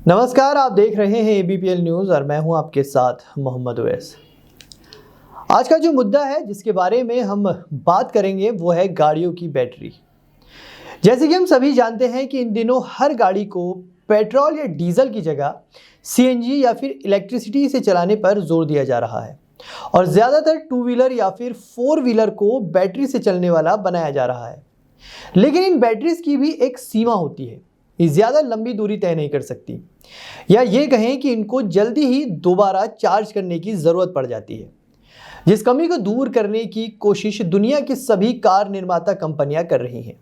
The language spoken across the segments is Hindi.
नमस्कार, आप देख रहे हैं ABPL न्यूज़ और मैं हूं आपके साथ मोहम्मद उवैस। आज का जो मुद्दा है जिसके बारे में हम बात करेंगे वो है गाड़ियों की बैटरी। जैसे कि हम सभी जानते हैं कि इन दिनों हर गाड़ी को पेट्रोल या डीजल की जगह CNG या फिर इलेक्ट्रिसिटी से चलाने पर जोर दिया जा रहा है और ज़्यादातर 2 व्हीलर या फिर 4 व्हीलर को बैटरी से चलने वाला बनाया जा रहा है। लेकिन इन बैटरीज की भी एक सीमा होती है, ये ज़्यादा लंबी दूरी तय नहीं कर सकती, या ये कहें कि इनको जल्दी ही दोबारा चार्ज करने की ज़रूरत पड़ जाती है, जिस कमी को दूर करने की कोशिश दुनिया की सभी कार निर्माता कंपनियां कर रही हैं।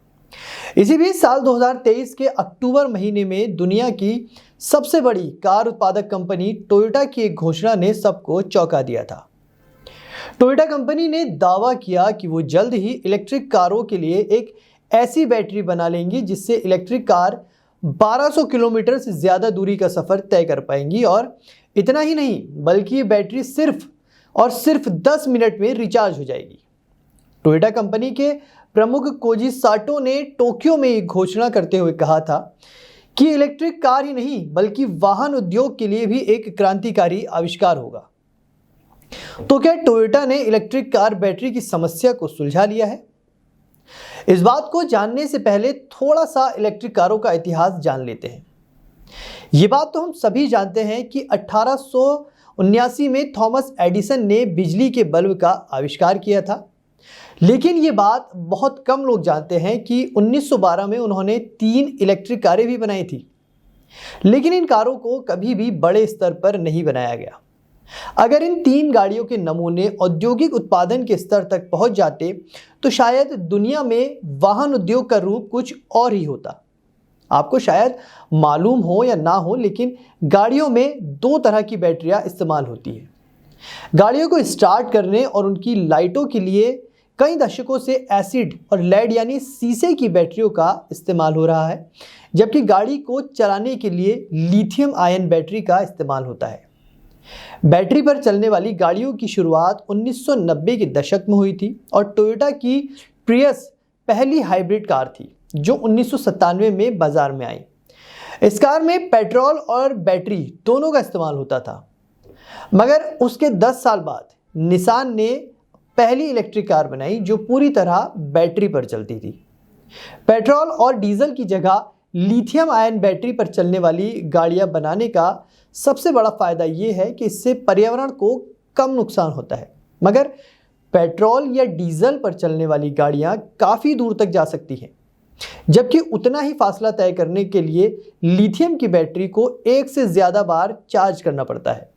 इसी बीच साल 2023 के अक्टूबर महीने में दुनिया की सबसे बड़ी कार उत्पादक कंपनी टोयोटा की एक घोषणा ने सबको चौंका दिया था। टोयोटा कंपनी ने दावा किया कि वो जल्द ही इलेक्ट्रिक कारों के लिए एक ऐसी बैटरी बना लेंगी जिससे इलेक्ट्रिक कार 1200 किलोमीटर से ज़्यादा दूरी का सफ़र तय कर पाएंगी, और इतना ही नहीं बल्कि ये बैटरी सिर्फ 10 मिनट में रिचार्ज हो जाएगी। टोयोटा कंपनी के प्रमुख कोजी साटो ने टोक्यो में एक घोषणा करते हुए कहा था कि इलेक्ट्रिक कार ही नहीं बल्कि वाहन उद्योग के लिए भी एक क्रांतिकारी आविष्कार होगा। तो क्या टोयोटा ने इलेक्ट्रिक कार बैटरी की समस्या को सुलझा लिया है? इस बात को जानने से पहले थोड़ा सा इलेक्ट्रिक कारों का इतिहास जान लेते हैं। ये बात तो हम सभी जानते हैं कि 1879 में थॉमस एडिसन ने बिजली के बल्ब का आविष्कार किया था, लेकिन ये बात बहुत कम लोग जानते हैं कि 1912 में उन्होंने 3 इलेक्ट्रिक कारें भी बनाई थी। लेकिन इन कारों को कभी भी बड़े स्तर पर नहीं बनाया गया। अगर इन 3 गाड़ियों के नमूने औद्योगिक उत्पादन के स्तर तक पहुंच जाते तो शायद दुनिया में वाहन उद्योग का रूप कुछ और ही होता। आपको शायद मालूम हो या ना हो, लेकिन गाड़ियों में 2 तरह की बैटरियां इस्तेमाल होती है। गाड़ियों को स्टार्ट करने और उनकी लाइटों के लिए कई दशकों से एसिड और लेड यानी सीसे की बैटरियों का इस्तेमाल हो रहा है, जबकि गाड़ी को चलाने के लिए लिथियम आयन बैटरी का इस्तेमाल होता है। बैटरी पर चलने वाली गाड़ियों की शुरुआत 1990 के दशक में हुई थी और टोयोटा की प्रियस पहली हाइब्रिड कार थी जो 1997 में बाजार में आई। इस कार में पेट्रोल और बैटरी दोनों का इस्तेमाल होता था, मगर उसके 10 साल बाद निसान ने पहली इलेक्ट्रिक कार बनाई जो पूरी तरह बैटरी पर चलती थी। पेट्रोल और डीजल की जगह लिथियम आयन बैटरी पर चलने वाली गाड़ियां बनाने का सबसे बड़ा फायदा यह है कि इससे पर्यावरण को कम नुकसान होता है, मगर पेट्रोल या डीजल पर चलने वाली गाड़ियां काफ़ी दूर तक जा सकती हैं, जबकि उतना ही फासला तय करने के लिए लिथियम की बैटरी को 1 से ज़्यादा बार चार्ज करना पड़ता है।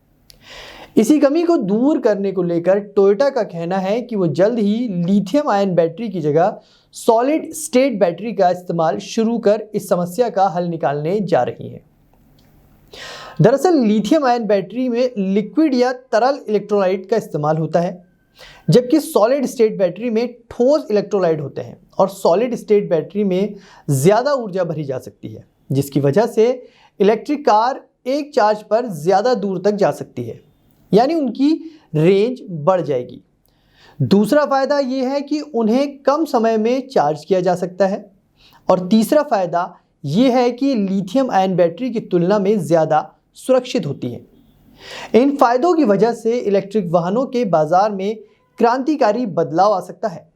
इसी कमी को दूर करने को लेकर टोयोटा का कहना है कि वो जल्द ही लिथियम आयन बैटरी की जगह सॉलिड स्टेट बैटरी का इस्तेमाल शुरू कर इस समस्या का हल निकालने जा रही है। दरअसल लिथियम आयन बैटरी में लिक्विड या तरल इलेक्ट्रोलाइट का इस्तेमाल होता है, जबकि सॉलिड स्टेट बैटरी में ठोस इलेक्ट्रोलाइट होते हैं और सॉलिड स्टेट बैटरी में ज़्यादा ऊर्जा भरी जा सकती है, जिसकी वजह से इलेक्ट्रिक कार एक चार्ज पर ज़्यादा दूर तक जा सकती है, यानी उनकी रेंज बढ़ जाएगी। दूसरा फ़ायदा ये है कि उन्हें कम समय में चार्ज किया जा सकता है, और तीसरा फ़ायदा ये है कि लिथियम आयन बैटरी की तुलना में ज़्यादा सुरक्षित होती है। इन फायदों की वजह से इलेक्ट्रिक वाहनों के बाजार में क्रांतिकारी बदलाव आ सकता है।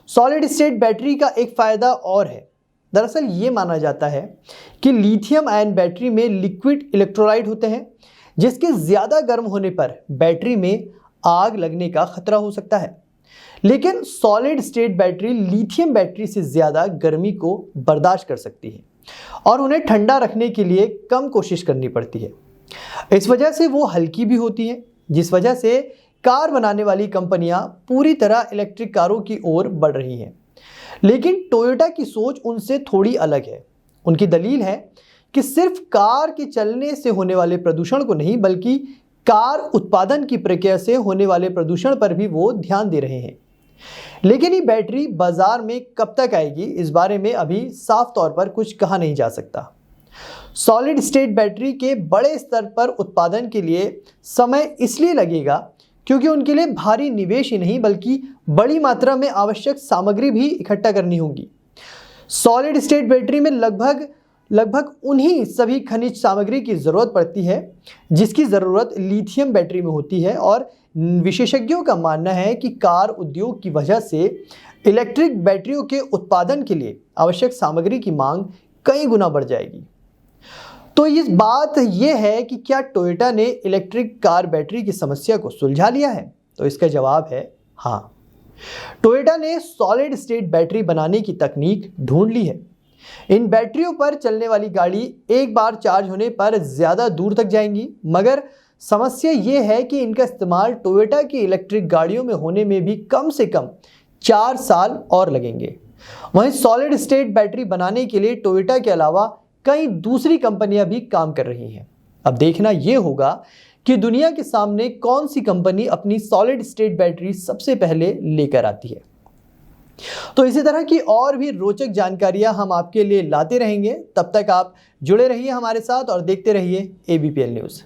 सॉलिड स्टेट बैटरी का एक फ़ायदा और है। दरअसल ये माना जाता है कि लिथियम आयन बैटरी में लिक्विड इलेक्ट्रोलाइट होते हैं, जिसके ज़्यादा गर्म होने पर बैटरी में आग लगने का खतरा हो सकता है। लेकिन solid state battery lithium battery से ज़्यादा गर्मी को बर्दाश्त कर सकती है और उन्हें ठंडा रखने के लिए कम कोशिश करनी पड़ती है। इस वजह से वो हल्की भी होती हैं, जिस वजह से कार बनाने वाली कंपनियां पूरी तरह इलेक्ट्रिक कारों की ओर बढ़ रही हैं। लेकिन टोयोटा की सोच उनसे थोड़ी अलग है। उनकी दलील है कि सिर्फ कार के चलने से होने वाले प्रदूषण को नहीं, बल्कि कार उत्पादन की प्रक्रिया से होने वाले प्रदूषण पर भी वो ध्यान दे रहे हैं। लेकिन ये बैटरी बाजार में कब तक आएगी, इस बारे में अभी साफ तौर पर कुछ कहा नहीं जा सकता। सॉलिड स्टेट बैटरी के बड़े स्तर पर उत्पादन के लिए समय इसलिए लगेगा क्योंकि उनके लिए भारी निवेश ही नहीं बल्कि बड़ी मात्रा में आवश्यक सामग्री भी इकट्ठा करनी होगी। सॉलिड स्टेट बैटरी में लगभग लगभग उन्हीं सभी खनिज सामग्री की ज़रूरत पड़ती है जिसकी ज़रूरत लिथियम बैटरी में होती है। और विशेषज्ञों का मानना है कि कार उद्योग की वजह से इलेक्ट्रिक बैटरियों के उत्पादन के लिए आवश्यक सामग्री की मांग कई गुना बढ़ जाएगी। तो इस बात यह है कि क्या टोयोटा ने इलेक्ट्रिक कार बैटरी की समस्या को सुलझा लिया है? तो इसका जवाब है हाँ। टोयोटा ने सॉलिड स्टेट बैटरी बनाने की तकनीक ढूंढ ली है। इन बैटरियों पर चलने वाली गाड़ी एक बार चार्ज होने पर ज़्यादा दूर तक जाएंगी, मगर समस्या ये है कि इनका इस्तेमाल टोयोटा की इलेक्ट्रिक गाड़ियों में होने में भी कम से कम 4 साल और लगेंगे। वहीं सॉलिड स्टेट बैटरी बनाने के लिए टोयोटा के अलावा कई दूसरी कंपनियां भी काम कर रही हैं। अब देखना यह होगा कि दुनिया के सामने कौन सी कंपनी अपनी सॉलिड स्टेट बैटरी सबसे पहले लेकर आती है। तो इसी तरह की और भी रोचक जानकारियां हम आपके लिए लाते रहेंगे। तब तक आप जुड़े रहिए हमारे साथ और देखते रहिए ABPL न्यूज़।